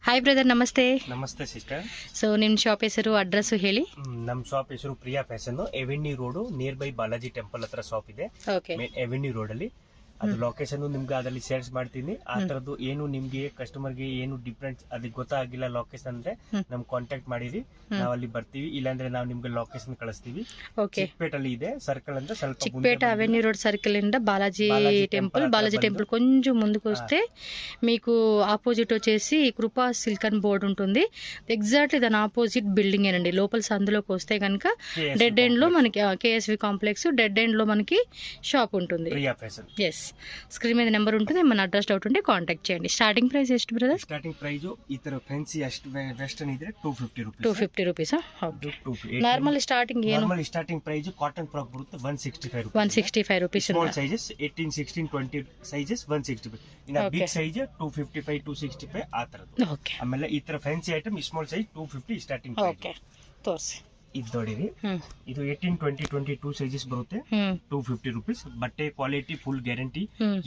Hi brother, ನಮಸ್ತೆ. ನಮಸ್ತೆ sister. So ನಿಮ್ಮ ಶಾಪ್ ಹೆಸರು, ಅಡ್ರೆಸ್ ಹೇಳಿ. ನಮ್ಮ ಶಾಪ್ ಹೆಸರು Priya fashion, avenue road near by Balaji temple ಹತ್ರ ಶಾಪ್ ಇದೆ. ಎವೆನ್ಯೂ ರೋಡ್ ಅಲ್ಲಿ ಅದು ಲೊಕೇಶನ್ ನಿಮ್ಗೆ ಅದರಲ್ಲಿ ಶೇರ್ಸ್ ಮಾಡ್ತೀನಿ. ಆ ತರದ್ದು ಏನು ನಿಮ್ಗೆ ಕಸ್ಟಮರ್ಗೆ ಏನು ಡಿಫ್ರೆಂಟ್ ಅದಕ್ಕೆ ಗೊತ್ತಾಗಿಲ್ಲ ಲೊಕೇಶನ್ ಅಂದ್ರೆ ನಮ್ ಕಾಂಟ್ಯಾಕ್ಟ್ ಮಾಡಿರಿ, ನಾವ್ ಅಲ್ಲಿ ಬರ್ತೀವಿ. ಇಲ್ಲಾಂದ್ರೆ ನಾವು ನಿಮ್ಗೆ ಲೊಕೇಶನ್ ಕಳಿಸ್ತೀವಿ. ಚಿಕ್ಕಪೇಟಲ್ಲಿ ಇದೆ ಸರ್ಕಲ್ ಅಂತ, ಸ್ವಲ್ಪ చిక్పేట అవెన్యూ రోడ్ సర్కిల్ ఇంద బాలాజీ టెంపుల్ కొంచెం ముందుకు వస్తే మీకు ఆపోజిట్ వచ్చేసి కృపా సిల్క్ అండ్ బోర్డు ఉంటుంది. ఎగ్జాక్ట్లీ దాని ఆపోజిట్ బిల్డింగ్ ఏనండి. లోపల సందులోకి వస్తే కనుక డెడ్ ఎండ్ లో మనకి కేఎస్వి కాంప్లెక్స్ డెడ్ ఎండ్ లో మనకి షాప్ ఉంటుంది. ఎస్, స్క్రీన్ మీద నెంబర్ ఉంటుంది. మన అడ్రస్ డౌట్ ఉంటే కాంటాక్ట్ చేయండి. స్టార్టింగ్ ప్రైస్ ಎಷ್ಟು బ్రదర్? ಸ್ಟಾರ್ಟಿಂಗ್ ಪ್ರೈಸ್ ಈ ತರ ಫ್ಯಾನ್ಸಿ ಅಷ್ಟು ವೆಸ್ಟರ್ನ್ ಇದ್ರೆ 250 ರೂಪೀಸ್. ನಾರ್ಮಲ್ ಸ್ಟಾರ್ಟಿಂಗ್ ಏನು? Normal starting price cotton frock ಬರುತ್ತೆ 165 ರೂಪೀಸ್. Small sizes 18, 16, 20 sizes 165. ಇನ್ನ ಬಿಗ್ ಸೈಜ್ 255, 265 ಆ ತರದ್ದು. ಆಮೇಲೆ ಈ ತರ fancy item small size 250 starting. Okay, ತೋರಿಸಿ. ಇದು ನೋಡಿರಿ, ಇದು 18, 20, 22 ಸೈಜಸ್ ಬರುತ್ತೆ 250 ರೂಪೀಸ್. ಬಟ್ಟೆ ಕ್ವಾಲಿಟಿ ಫುಲ್ ಗ್ಯಾರಂಟಿ,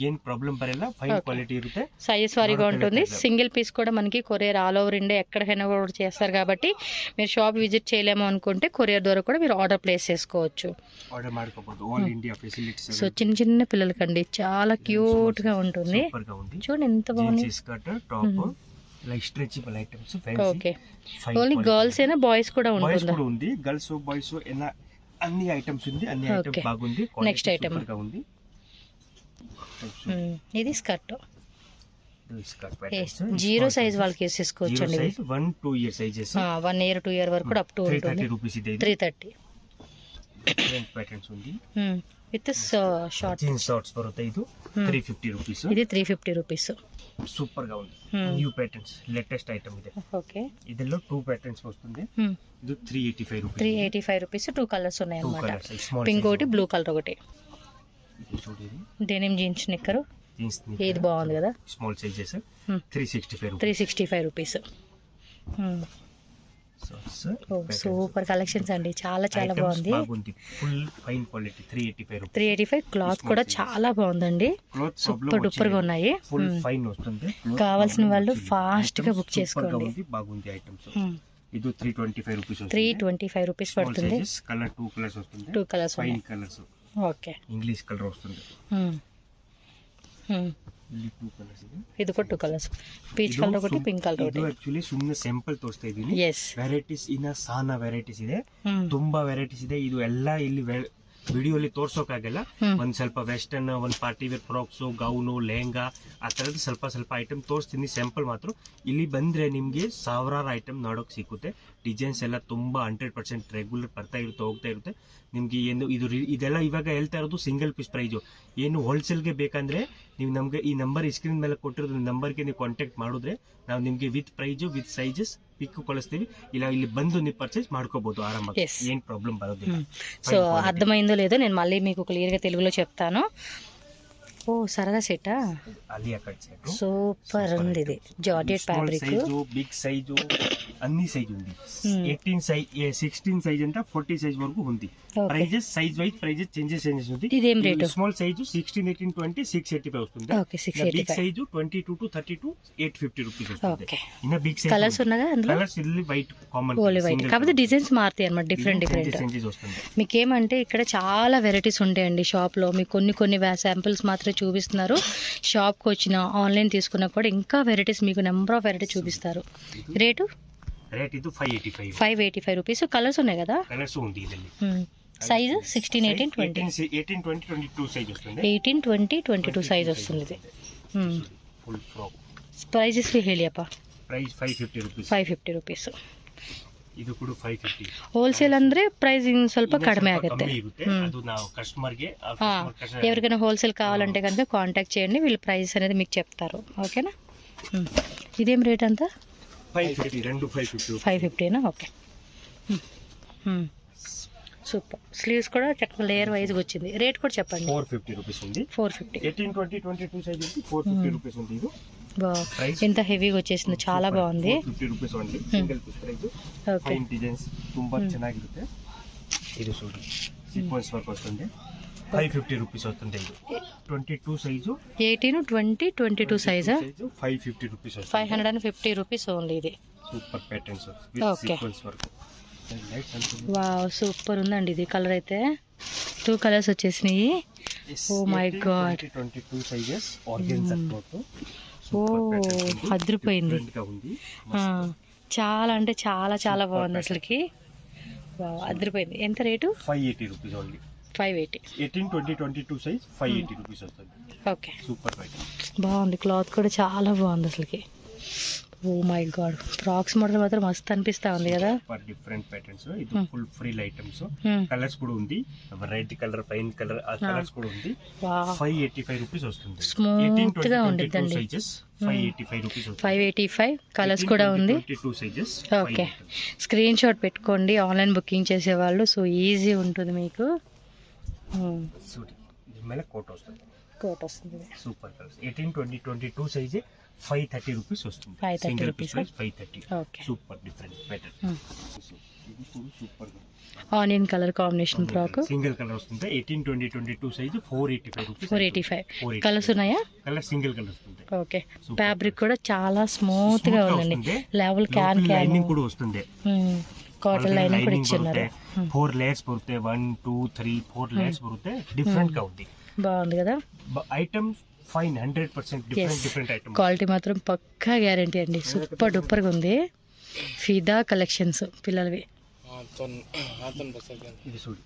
ಏನ್ ప్రాబ్లం బరಲ್ಲ, ఫైన్ క్వాలిటీ ఇರುತ್ತೆ. సైజ్ వారీగా ఉంటుంది. సింగిల్ పీస్ కూడా మనకి కొరియర్ ఆల్ ఓవర్ ఇండియా ఎక్కడికైనా కూడా చేస్తారు కాబట్టి మీరు షాప్ విజిట్ చేయలేము అనుకుంటే కొరియర్ ద్వారా కూడా మీరు ఆర్డర్ ప్లేస్ చేసుకోవచ్చు. ఆర్డర్ ಮಾಡ್ಕೋಬಹುದು. All India facilities. సో చిన్న చిన్న పిల్లలకండి చాలా క్యూట్ గా ఉంటుంది. చూడండి ఎంత బాగుంది. Skirt, top, like stretchable items fancy. Okay, only girls ఏనా బాయ్స్ కూడా ఉంది? గర్ల్స్ బాయ్స్ ఎలా అన్ని ఐటమ్స్ ఉంది. అన్ని ఐటమ్ బాగుంది. నెక్స్ట్ ఐటమ్ ఉంది. ఇది స్కర్ట్. జీరో సైజ్ వాళ్ళకి వేసేసుకోవచ్చు అండి. 1-2 ఇయర్ సైజెస్, 1 year 2 year వరకు అప్ టు 330 రూపీస్. ఇది 330. డిఫరెంట్ ప్యాటర్న్స్ ఉంది. విత్ షార్ట్ జీన్స్ షార్ట్స్ బರುತ್ತೆ. ಇದು 350 రూపీస్. ఇది 350 రూపీస్. సూపర్ గా ఉంది. న్యూ ప్యాటర్న్స్, లేటెస్ట్ ఐటమ్ ಇದೆ. ఓకే, ಇದೆల్లో 2 ప్యాటర్న్స్ వస్తుంది. ఇది 385 రూపీస్. 385 రూపీస్. 2 కలర్స్ ఉన్నాయి అన్నమాట. పింక్ ఒకటి, బ్లూ కలర్ ఒకటి. Denim jeans knicker. ఇది బాగుంది కదా. Small sizes 365 rupees. Super collections అండి, చాలా చాలా బాగుంది. Full fine quality 385. క్లాత్ కూడా చాలా బాగుందండి. సూపర్ డూపర్ గా ఉన్నాయి. ఫుల్ ఫైన్ వస్తుంది. కావాల్సిన వాళ్ళు ఫాస్ట్ గా బుక్ చేసుకోండి. బాగుంది ఐటమ్స్. ఇది 325 రూపీస్. 325 రూపీస్ పడుతుంది. కలర్ 2 కలర్స్ వస్తుంది. 2 colours, fine colours. Okay, English colour వస్తుంది. ఇది కూడా 2 కలర్స్. పీచ్ కలర్ ఒకటి, పింక్ ಕಲರ್ ఒకటి. ಇದು ಆಕ್ಚುಲಿ ಸುಮ್ಮನೆ ಸ್ಯಾಂಪಲ್ ತೋರಿಸ್ತಾ ಇದ್ದೀನಿ. ವೆರೈಟೀಸ್ ಇನ್ನ ಸಾನ ವೆರೈಟೀಸ್ ಇದೆ, ತುಂಬಾ ವೆರೈಟೀಸ್ ಇದೆ. ಇದು ಎಲ್ಲ ಇಲ್ಲಿ ವಿಡಿಯೋಲಿ ತೋರ್ಸೋಕಾಗಲ್ಲ. ಒಂದ್ ಸ್ವಲ್ಪ ವೆಸ್ಟರ್ನ್, ಒಂದ್ party wear frocks, gown, lehenga ಆ ತರದ್ದು ಸ್ವಲ್ಪ ಐಟಮ್ ತೋರಿಸ್ತೀನಿ. ಸ್ಯಾಂಪಲ್ ಮಾತ್ರ. ಇಲ್ಲಿ ಬಂದ್ರೆ ನಿಮ್ಗೆ ಸಾವಿರಾರು ಐಟಮ್ ನೋಡೋಕ್ ಸಿಕ್ಕುತ್ತೆ. ಡಿಸೈನ್ಸ್ ಎಲ್ಲ ತುಂಬಾ 100% ರೆಗ್ಯುಲರ್ ಬರ್ತಾ ಇರುತ್ತೆ, ಹೋಗ್ತಾ ಇರುತ್ತೆ. ನಿಮ್ಗೆ ಏನು ಇದೆಲ್ಲ ಇವಾಗ ಹೇಳ್ತಾ ಇರೋದು ಸಿಂಗಲ್ ಪೀಸ್ ಪ್ರೈಸ್. ಏನು ಹೋಲ್ಸೇಲ್ಗೆ ಬೇಕಂದ್ರೆ ನೀವು ನಮ್ಗೆ ಈ ನಂಬರ್ ಸ್ಕ್ರೀನ್ ಮೇಲೆ ಕೊಟ್ಟಿರೋದು ನಂಬರ್ಗೆ ನೀವು ಕಾಂಟ್ಯಾಕ್ಟ್ ಮಾಡಿದ್ರೆ ನಾವು ನಿಮ್ಗೆ ವಿತ್ ಪ್ರೈಸ್ ವಿತ್ ಸೈಜಸ್ ಪಿಕ್ ಕಳಿಸ್ತೀವಿ. ಇಲ್ಲ ಇಲ್ಲಿ ಬಂದು ನೀವು ಪರ್ಚೇಸ್ ಮಾಡ್ಕೋಬಹುದು ಆರಾಮಾಗಿ, ಏನ್ ప్రాబ్లం బరదిಲ್ಲ. సో అర్థమైందో లేదో నేను మళ్ళీ మీకు క్లియర్ గా తెలుగులో చెప్తాను. ఓ సరదా set, Alia cut set super ఉంది. ఇది జార్జెట్ ఫ్యాబ్రిక్. బిగ్ సైజు అన్ని సైజ్ ఉంది. 18 సైజ్, 16 సైజ్ అంతా 40 సైజ్ వరకు ఉంది. Prices size wise prices changes ఉంది. ఇదేం రేట్? స్మాల్ సైజు 16, 18, 20 685 వస్తుంది. బిగ్ సైజు 22 to 32 850 రూపీస్ వస్తుంది. ఇన్న బిగ్ సైజ్ కలర్స్ ఉన్నాగా అందులో. కలర్స్ ఇది వైట్ కామన్, కాకపోతే డిజైన్స్ మారుతాయి అన్నమాట, డిఫరెంట్ చేంజెస్ వస్తుంది. మీకు ఏమంటే ఇక్కడ చాలా వెరైటీస్ ఉంటాయండి షాప్ లో. మీకు కొన్ని శాంపిల్స్ మాత్రమే చూపిస్తున్నారు. షాప్ కి వచ్చిన ఆన్లైన్ తీసుకున్నా కూడా ఇంకా వెరైటీస్, మీకు నెంబర్ ఆఫ్ వెరైటీ చూపిస్తారు. రేట్ ఇది 585 రూపీస్. కలర్స్ ఉన్నాయి కదా. కలర్స్ ఉంది ఇదల్లి. సైజ్ 16, 18, 20. 18, 20, 22 సైజ్ వస్తుంది. 18, 20, 22 సైజ్ వస్తుంది ఇది. Full frock. ಪ್ರೈಸಸ್ ಹೇಳಿಯಪ್ಪ. Price 550 rupees. 550 ರೂಪೀಸ್. ಇದು ಕೂಡ 550. ಹೋಲ್ಸೇಲ್ ಅಂದ್ರೆ ಪ್ರೈಸ್ ಸ್ವಲ್ಪ ಕಡಿಮೆ ಆಗುತ್ತೆ. ಅದು ನಾವು ಕಸ್ಟಮರ್ ಗೆ ఎవరికైనా హోల్సేల్ కావాలంటే కనుక కాంటాక్ట్ చేయండి, వీళ్ళు ప్రైస్ అనేది మీకు చెప్తారు. ఓకేనా? ఇదేం రేట్ అంతా? 550. రెండు 550నా? Okay, super. స్లీవ్స్ కూడా చక్కగా లేయర్ వైజ్ వచ్చింది. రేట్ కూడా చెప్పండి. 450 రూపీస్ ఉంది. 450. 18, 20, 22 సైజ్ ఉంది. 450 రూపీస్ ఉంది. ఇది ఎంత హెవీగా వచ్చేసింది, చాలా బాగుంది. 50 rupees only, single piece price. Fine designs ತುಂಬಾ ಚೆನ್ನಾಗಿರುತ್ತೆ. ಇದು ನೋಡಿ ಸೀಕ್ವೆನ್ಸ್ ವರ್ಕ್ వస్తుంది. 550 రూపీస్ వస్తుంది. ఇది 22 సైజు, 18, 20, 22 సైజా? 550 రూపీస్ వస్తుంది. 550 రూపీస్ ఓన్లీ ఇది. Super patterns with Okay. Sequence work. Wow, super ఉందండి ఇది. కలర్ అయితే 2 కలర్స్ వచ్చేసినాయి. Oh my God. 22 sizes organza cloth. Oh అదిరిపోయింది. ఉంది. చాలా అంటే చాలా చాలా బాగుంది అసలుకి. వావ్, అదిరిపోయింది. ఎంత rate? 580 rupees only. 580. 18, 20, 22 size 580 rupees వస్తుంది. Okay, super pattern. బాగుంది. క్లాత్ కూడా చాలా బాగుంది అసలుకి. Oh my God, frocks model మాత్రం మస్తు అనిపిస్తా ఉంది కదా. Different patterns. ఇది ఫుల్ ఫ్రిల్ ఐటమ్స్. కలర్స్ కూడా ఉంది. వెరైటీ కలర్, ఫైన్ కలర్, ఆ కలర్స్ కూడా ఉంది. 585 రూపీస్ వస్తుంది. స్మూత్ గా ఉండిద్దండి. సైజెస్ 585 రూపీస్ వస్తుంది. 585 కలర్స్ కూడా ఉంది. 22 సైజెస్. ఓకే, స్క్రీన్ షాట్ పెట్టుకోండి ఆన్లైన్ బుకింగ్ చేసేవాళ్ళు. సో ఈజీ ఉంటుంది మీకు. ఇది మేల కోట్ వస్తుంది. కోట్ వస్తుంది. Super colours. 18, 20, 22 సైజ్ 530 రూపీస్ వస్తుంది. 530 rupees. 530. Okay, super different pattern. ఇది కూడా super. Onion colour combination frock. Single colour వస్తుంది. 18, 20, 22 సైజ్ 485 రూపీస్. 485 కలర్స్ ఉన్నాయా? కలర్ సింగిల్ కలర్ వస్తుంది. ఓకే, ఫ్యాబ్రిక్ కూడా చాలా స్మూత్ గా ఉందండి. లెవెల్ క్యాన్ లైనింగ్ కూడా వస్తుంది. కాటన్ లైనింగ్ కూడా ఇచ్చిన్నారు. 4 లేయర్స్ బರುತ್ತೆ. 1, 2, 3, 4 లేయర్స్ బರುತ್ತೆ. డిఫరెంట్ గా ఉంది. బాగుంది కదా. Items fine. 100% different item. Quality మాత్రం పక్కా గ్యారంటీ అండి. సూపర్ డూపర్ గా ఉంది. ఫిదా కలెక్షన్స్ పిల్లలవి. ఇది చూడు,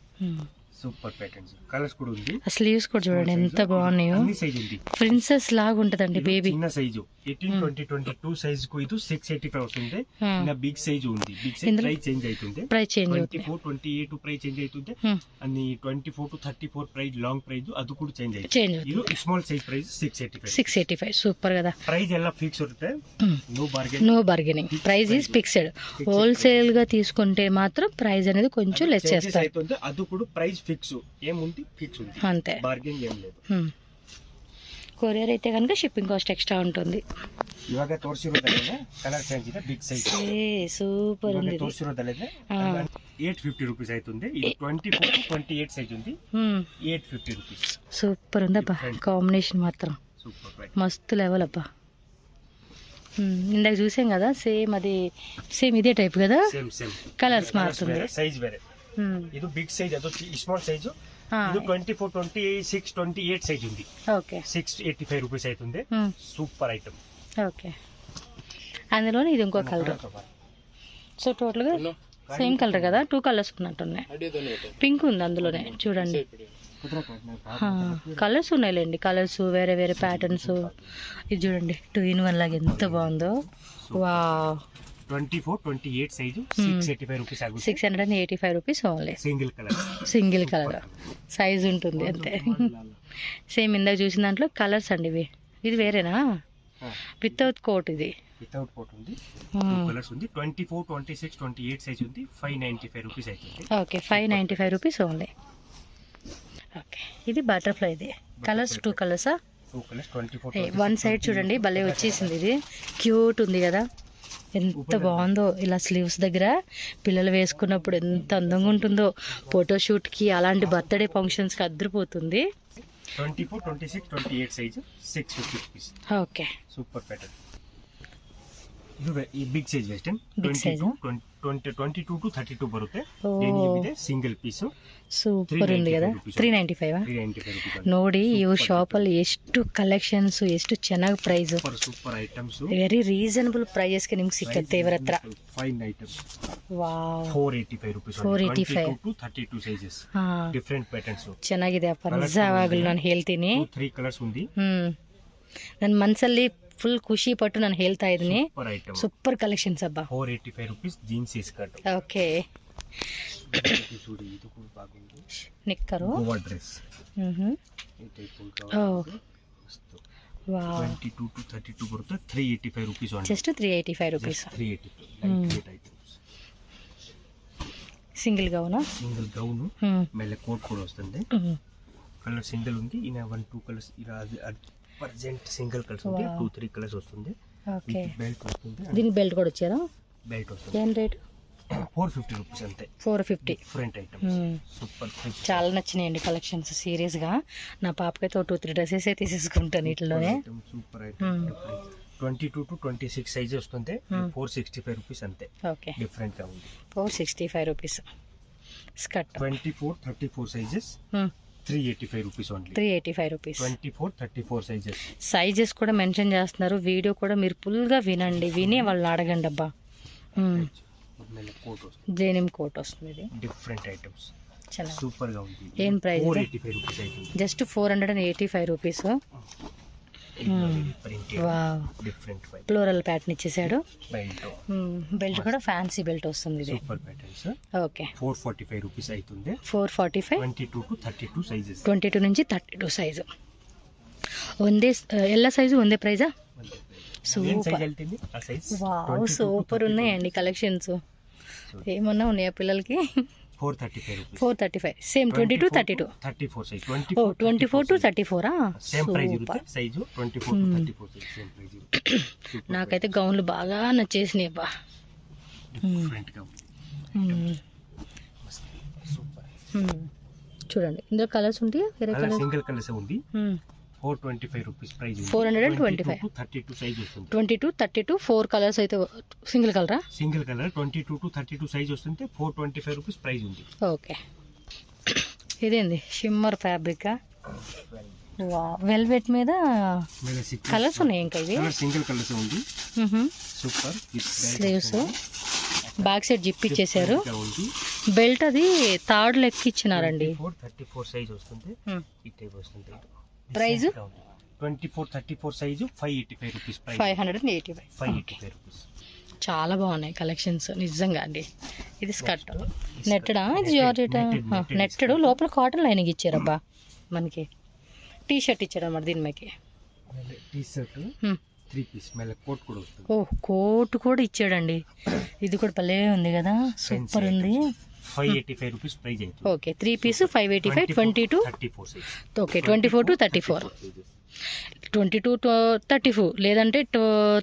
సూపర్ ప్యాటర్న్స్. కలర్స్ కూడా ఉంది. స్లీవ్స్ కూడా చూడండి ఎంత బాగున్నాయో. అన్ని సైజ్ ఉంది. ప్రిన్సెస్ లాగా ఉంటదండి బేబీ. చిన్న సైజు 18, 20, 22 సైజ్ కు ఇది 685 వస్తుంది. నా బిగ్ సైజ్ ఉంది. బిగ్ సైజ్ ప్రైస్ చేంజ్ అవుతుంది. ప్రైస్ చేంజ్ అవుతుంది. 24, 28 ప్రైస్ చేంజ్ అవుతుంది. అని 24 to 34 ప్రైస్ లాంగ్ ప్రైస్ అది కూడా చేంజ్ అవుతుంది. ఇది స్మాల్ సైజ్ ప్రైస్ 685. సూపర్ కదా. ప్రైస్ ಎಲ್ಲ ఫిక్స్ ఇರುತ್ತೆ. No bargaining. Price is fixed. Wholesale గా తీసుకుంటే మాత్రం ప్రైస్ అనేది కొంచెం లెస్ చేస్తారు. అది కూడా ప్రైస్ ఫిక్స్ ఏముంది, ఫిక్స్ ఉంది. అంతే, బార్గెన్ ఏం లేదు. కొరియర్ అయితే కనుక షిప్పింగ్ కాస్ట్ ఎక్స్ట్రా ఉంటుంది. ಇವಾಗ ತೋರಿಸಿರೋದಲ್ಲೇ ಕಲರ್ ಚೇಂಜ್ ಇದೆ. ಬಿಗ್ ಸೈಜ್ సూపర్ ఉంది. ತೋರಿಸಿರೋದಲ್ಲೇ 850 రూపీస్ అవుతుంది. ఇది 24 to 28 సైజ్ ఉంది. 850 రూపీస్. సూపర్ ఉంది అబ్బా. కాంబినేషన్ మాత్రం సూపర్, మస్తు లెవెల్ అబ్బా. ఇందాక చూసాం కదా, సేమ్ ఇదే టైప్ కదా. కలర్స్ మారుతుంది. సైజ్ వేరే. ఇది బిగ్ సైజ్, అది స్మాల్ సైజ్. ఇది 24, 26, 28 సైజ్ ఉంది. ఓకే, 685 రూపీస్ అవుతుంది. Super item. ఓకే, అందులోనే ఇది ఇంకో కలర్. సో టోటల్ గా సేమ్ కలర్ కదా. 2 కలర్స్ ఉన్నట్టున్నాయి. పింక్ ఉంది అందులోనే చూడండి. కలర్స్ ఉన్నాయిలేండి. కలర్స్ వేరే వేరే ప్యాటర్న్స్. ఇది చూడండి 2 in 1 లాగా ఎంత బాగుందో. వావ్. 24, 28 సైజు 685 రూపీస్ ఆగుతుంది. 685 rupees only. Single colour size ఉంటుంది అంతే. సేమ్ ఇందాక చూసిన దాంట్లో కలర్స్ అండి ఇవి. ఇది వేరేనా? Without coat. ఇది వితౌట్ కోట్ ఉంది. కలర్స్ ఉంది. 24, 26, 28 సైజ్ ఉంది. 595 రూపీస్ అవుతుంది. Okay, 595 rupees only. ఓకే, ఇది బటర్ఫ్లై. ఇది కలర్స్ 2 కలర్సా? 2 కలర్స్. 24, 1 సైడ్ చూడండి భలే వచ్చేసింది. ఇది క్యూట్ ఉంది కదా. ఎంత బాగుందో. ఇలా స్లీవ్స్ దగ్గర పిల్లలు వేసుకున్నప్పుడు ఎంత అందంగా ఉంటుందో. ఫోటోషూట్కి అలాంటి బర్త్డే ఫంక్షన్స్కి అద్దరిపోతుంది. 24, 26, 28 size 650 rupees. Okay, super pattern. ಇದು ಬಿಗ್ ಸೈಜ್ ವೆಸ್ಟರ್ನ್. 22 to 32 ಬರುತ್ತೆ. ಏನಿದೆ ಸಿಂಗಲ್ ಪೀಸ್. ಸೂಪರ್ ఉంది కదా. 395 ನೋಡಿ. ಇವು ಶಾಪಲ್ಲಿ ಎಷ್ಟು ಕಲೆಕ್ಷನ್ಸ್, ಎಷ್ಟು ಚೆನ್ನಾಗಿ price. Super items. Very reasonable ಪ್ರೈಸಸ್ಗೆ ನಿಮ್ಗೆ ಸಿಕ್ಕತ್ತೆ ಇವರ ಹತ್ರ. Fine items. Wow. 485 rupees. 485 to 32 sizes. Different patterns. ಚೆನ್ನಾಗಿದೆ ಅಪ್ಪ, ನಿಜವಾಗ್ಲೂ ನಾನು ಹೇಳ್ತೀನಿ. 3 ಕಲರ್ಸ್ ఉంది. ನನ್ನ ಮನಸ್ಸಲ್ಲಿ ಫುಲ್ ಖುಷಿ ಪಟ್ಟು ನಾನು ಹೇಳ್ತಾ ಇದ್ದೀನಿ. ಸೂಪರ್ ಕಲೆಕ್ಷನ್ಸ್ ಅಬ್ಬಾ. 485 ರೂಪೀಸ್ ಜೀನ್ಸ್ ಸ್ಕರ್ಟ್. ಓಕೆ, ಇದು ಕೂಡ ಬಾಗುಂದು. Knicker Goa dress. ಈ ಟೈಪ್ ಉಂಟು. ವಾವ್. 22 to 32 ಬರುತ್ತೆ. 385 rupees only. Just 385 rupees. 385 light weight items. Single గౌనా? సింగిల్ గౌన్ ಮೇಲೆ కోట్ కూడా వస్తుంది. కలర్ సింగిల్ ఉంది. ఇన 1, 2 కలర్స్ ఇలా ప్రజెంట్ సింగిల్ కలర్స్ ఉంది. 2, 3 కలర్స్ వస్తుంది. ఓకే, బెల్ట్ వస్తుంది. దీనికి బెల్ట్ కూడా వచ్చారా? బెల్ట్ వస్తుంది. ఏం రేట్? 450 రూపీస్ అంతే. 450. Different items super. చాలా నచ్చినాయండి కలెక్షన్స్ సీరియస్ గా. నా పాపకైతే 2-3 డ్రెస్సెస్ తీసుకుంటాను వీటిలోనే. Super item. 22 to 26 సైజ్ వస్తుంది. 465 రూపీస్ అంతే. ఓకే, డిఫరెంట్ గా ఉంది. 465 rupees. Skirt 24-34 sizes 385 rupees only. 385 rupees. 24-34 sizes. Sizes కూడా మెన్షన్ చేస్తున్నారు. వీడియో కూడా మీరు ఫుల్ గా వినండి, విని వాళ్ళు అడగండి అబ్బా. డెనిమ్ కోట్ వస్తుంది. ఇది డిఫరెంట్ ఐటమ్స్ చాలా సూపర్ గా ఉంది. ఏం ప్రైస్? 485 రూపీస్ అవుతుంది. Just 485 rupees. Wow, different floral pattern ఇచ్చేసాడు. బెల్ట్ బెల్ట్ కూడా ఫ్యాన్సీ బెల్ట్ వస్తుంది. ఇది సూపర్ ప్యాటర్న్స్. ఓకే, 445 రూపీస్ అవుతుంది. 445. 22 to 32 సైజెస్. 22 నుంచి 32 సైజు. ಒಂದೇ ಎಲ್ಲ సైజు ಒಂದೇ ప్రైజా? సూపర్. వావ్, సూపర్ ఉన్నాయండి కలెక్షన్స్. ఏమన్నా ఉన్నాయా పిల్లలకి? 435. Same 22, 32. 34 size. 24 to 34. Same price ఇರುತ್ತೆ. Size 24 to 34 size same price ఇರುತ್ತೆ. నాకైతే గౌన్లు బాగా నచ్చేసినాయి బా. డిఫరెంట్ గా ఉంది. సూపర్. చూడండి, ఇందులో కలర్స్ ఉంటాయా? వేరే కలర్ సింగిల్ కలర్స్ ఉంది. 425 రూపీస్ ప్రైస్. 425. 32 సైజ్ వస్తుంది. 22, 32 4 కలర్స్ అయితే single cholera? Single colour 22 to 32 size వస్తుంది. 425 రూపీస్ ప్రైస్ ఉంది. ఓకే, ఇదేంది షిమ్మర్ ఫ్యాబ్రిక్? వెల్వెట్ మీద కలర్స్ ఉన్నాయి. ఇంకా ఇది సింగిల్ కలర్స్ ఉంది. Super. Sleeves back side zip ఇచ్చేసారు. బెల్ట్ అది తాడు లెక్క ఇచ్చినారండి. 34 సైజ్ వస్తుంది. ఈ టైప్ వస్తుంది. Price 24-34 size 585 rupees price. 585 rupees. చాలా బాగున్నాయి కలెక్షన్స్ నిజంగా అండి. ఇది స్కర్ట్ నెట్టడా? ఇది జార్జెట్ నెట్టెడ్, లోపల కాటన్ లైనింగ్ ఇచ్చారబ్బా. మనకి టీ షర్ట్ ఇచ్చాడు అన్నమాట దీని మీదకి. టీ షర్ట్ 3 పీస్ మేల కోట్ కూడా వస్తుంది. ఓ, కోట్ కూడా ఇచ్చాడండి. ఇది కూడా భలే ఉంది కదా, సూపర్ ఉంది. 585 రూపీస్ ప్రైస్ అవుతుంది. Okay, 3 piece 585. 22 34 size. Okay, 24 to 34. 22 to 34 లేదంటే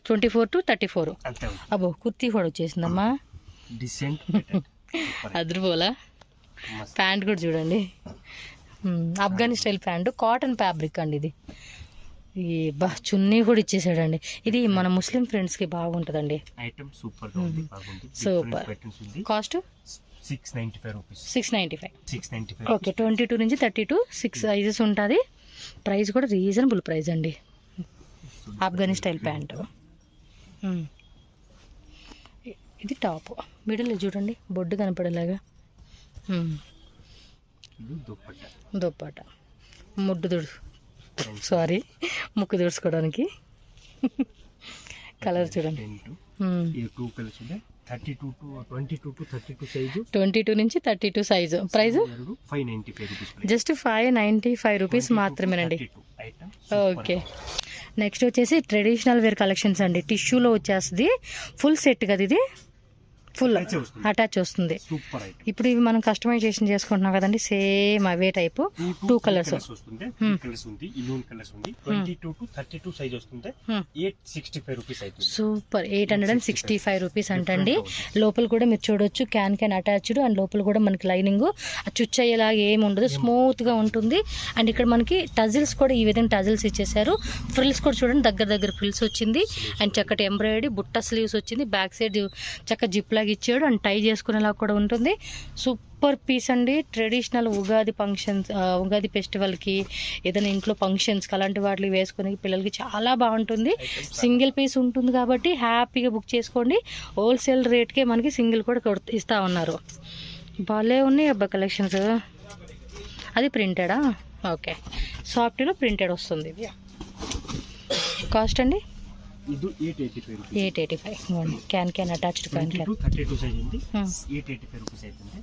24 to 34. అంతే. అబ్బో, కుర్తీ కూడా వచ్చేసిందమ్మా. డిసెంట్ అద్రుపోలా. ప్యాంట్ కూడా చూడండి, Afghani style pant, cotton fabric అండి ఇది. ఈ బా చున్నీ కూడా ఇచ్చేసాడండి. ఇది మన ముస్లిం ఫ్రెండ్స్ కి బాగుంటదండి. ఐటమ్ సూపర్ గా ఉంది, బాగుంది. సూపర్. Cost 695 rupees. 695. ఓకే, 22 నుంచి 32 6 సైజెస్ ఉంటుంది. ప్రైస్ కూడా రీజనబుల్ ప్రైస్ అండి. Afghani style pant. ఇది టాప్, మిడిల్ చూడండి బొడ్డు కనపడేలాగా. దుప్పట సారీ ముక్కు తుడుచుకోవడానికి. కలర్ చూడండి. 22 నుంచి 32 size. Price 595 rupees. Just 595 rupees మాత్రమేనండి. ఓకే, నెక్స్ట్ వచ్చేసి ట్రెడిషనల్ వేర్ కలెక్షన్స్ అండి. టిష్యూలో వచ్చేస్తుంది. ఫుల్ సెట్ కదా ఇది, ఫుల్ అటాచ్ వస్తుంది. ఇప్పుడు ఇవి మనం కస్టమైజేషన్ చేసుకుంటున్నాం కదండి, సేమ్ అవే టైప్ 2 కలర్స్ వస్తుంది. 22 to 32 సైజ్ వస్తుంది. 865 రూపీస్ అవుతుంది. సూపర్. 865 రూపీస్ అంటండి. లోపల కూడా మీరు చూడొచ్చు, క్యాన్ అటాచ్డ్, అండ్ లోపల కూడా మనకి లైనింగ్ చుచ్చయ్యేలాగా ఏమి ఉండదు, స్మూత్ గా ఉంటుంది. అండ్ ఇక్కడ మనకి టజిల్స్ కూడా ఈ విధంగా టజిల్స్ ఇచ్చేసారు. ఫ్రిల్స్ కూడా చూడండి, దగ్గర ఫ్రిల్స్ వచ్చింది. అండ్ చక్కటి ఎంబ్రాయిడరీ బుట్ట స్లీవ్స్ వచ్చింది. బ్యాక్ సైడ్ చక్క జిప్ లాగా ఇచ్చాడు, అండ్ టై చేసుకునేలా కూడా ఉంటుంది. సూపర్ పీస్ అండి. ట్రెడిషనల్ ఉగాది ఫంక్షన్స్, ఉగాది ఫెస్టివల్కి ఏదైనా ఇంట్లో ఫంక్షన్స్కి అలాంటి వాటికి వేసుకునే పిల్లలకి చాలా బాగుంటుంది. సింగిల్ పీస్ ఉంటుంది కాబట్టి హ్యాపీగా బుక్ చేసుకోండి. హోల్సేల్ రేట్కే మనకి సింగిల్ కూడా ఇస్తా ఉన్నారు. భలే ఉన్నాయి అబ్బా కలెక్షన్స్. అది ప్రింటెడా? ఓకే, సాఫ్ట్లో ప్రింటెడ్ వస్తుంది. ఇది కాస్ట్ అండి ಇದು 885 ರೂಪಾಯಿ. 885 ಕ್ಯಾನ್ ಅಟ್ಯಾಚ್ಡ್ ಕ್ಯಾನ್ 32 సైజ్ ఉంది. 885 రూపీస్ అవుతుంది.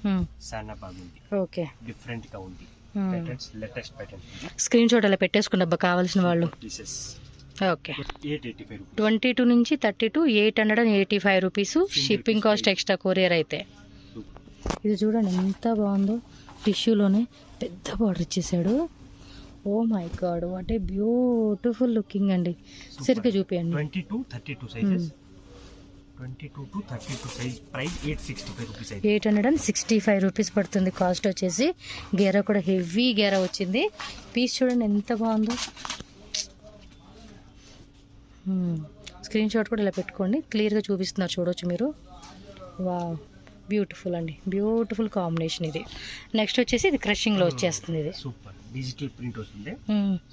చాలా బాగుంది. ఓకే, డిఫరెంట్ గా ఉంది. Patterns latest pattern. Screen shot అలా పెట్టేసుకున్నబ్బా కావాల్సిన వాళ్ళు. Okay, 885 rupees. 22 నుంచి 32 885 rupees. Shipping cost extra, courier అయితే. ఇది చూడండి ఎంత బాగుందో, టిష్యూలోనే పెద్ద బార్డర్ ఇచ్చేసాడు. Oh my god, what a beautiful looking అండి. సరిగ్గా చూపియండి. 22-32 sizes. 22 to 32 size price 865 rupees అయితే 865 రూపీస్ పడుతుంది కాస్ట్ వచ్చేసి. గేరా కూడా హెవీ గేరా వచ్చింది. పీస్ చూడండి ఎంత బాగుందో. స్క్రీన్ షాట్ కూడా ఇలా పెట్టుకోండి, క్లియర్గా చూపిస్తున్నారు చూడవచ్చు మీరు. వా బ్యూటిఫుల్ అండి, బ్యూటిఫుల్ కాంబినేషన్ ఇది. నెక్స్ట్ వచ్చేసి ఇది క్రషింగ్లో వచ్చేస్తుంది. ఇది సూపర్ డిజిటల్ ప్రింట్ వస్తుంది,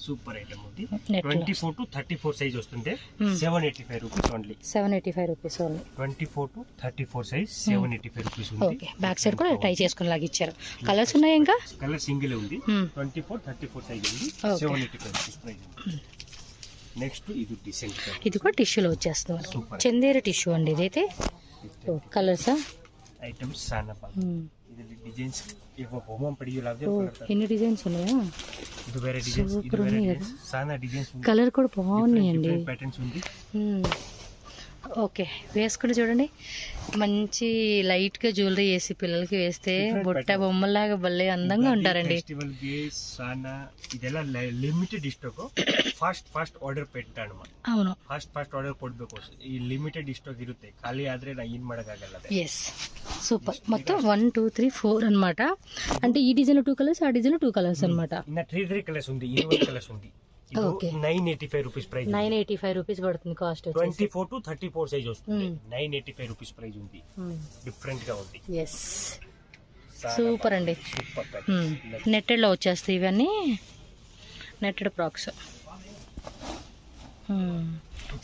సూపర్ ఐటమ్ ఉంది. 24 to 34 సైజ్ వస్తుంది, 785 rupees only. 785 rupees only. 24 to 34 size 785 rupees ఉంది. ఓకే, బ్యాక్ సైడ్ కూడా టై చేసుకుని లాగా ఇచ్చారు. కలర్స్ ఉన్నాయి ఇంకా? కలర్ సింగిల్ ఉంది. 24 34 సైజ్ ఉంది, 785 రూపీస్ ప్రైస్. నెక్స్ట్ ఇది డిసెంట్, ఇది కూడా టిష్యూలో వచ్చేస్తుంది. చందేరి టిష్యూ అండి ఇదైతే. కలర్సా ఐటమ్స్ సానా బాగా ఇది డిజైన్స్ ఇవ్వ బొమ్మ పడియో లాగా ఎన్ని డిజైన్స్ ఉన్నాయా? ఇది వేరే డిజైన్స్, ఇది వేరే డిజైన్స్, సానా డిజైన్స్ ఉంది. కలర్ కూడా బాగున్నాయండి, ప్యాటర్న్స్ ఉంది. ఓకే, వేసుకుని చూడండి. మంచి లైట్ గా జ్యువెలరీ వేసి పిల్లలకి వేస్తే బుట్ట బొమ్మలాగా భలే అందంగా ఉంటారండి. ఫెస్టివల్ ಗೆ సానా ಇದೆಲ್ಲ ಲಿಮಿಟೆಡ್ ಸ್ಟಾಕ್, ಫಾಸ್ಟ್ ಆರ್ಡರ್ పెట్టాను. అవును, ಫಾಸ್ಟ್ ಆರ್ಡರ್ ಕೊಡಬೇಕು. ಈ ಲಿಮಿಟೆಡ್ ಸ್ಟಾಕ್ ಇರುತ್ತೆ, ಖಾಲಿ ಆದ್ರೆ ನಾ ಏನ್ ಮಾಡಕ್ಕಾಗಲ್ಲ. Yes, super. మొత్తం 1 2 3 4 అన్నమాట. అంటే ఈ డిజైన్ 2 కలర్స్, ఆ డిజైన్ 2 కలర్స్ అన్నమాట. ఇన్న 3 కలర్స్ ఉంది, 21 కలర్స్ ఉంది. Okay, 985 rupees price. 985 రూపీస్ పడుతుంది కాస్ట్. 24 to 34 సైజ్ వస్తుంది, 985 రూపీస్ ప్రైస్ ఉంది. డిఫరెంట్ గా ఉంది. ఎస్, సూపర్ అండి. సూపర్. నెట్టెడ్ లో వచ్చేస్తాయి ఇవన్నీ, నెట్టెడ్ ఫ్రాక్స్.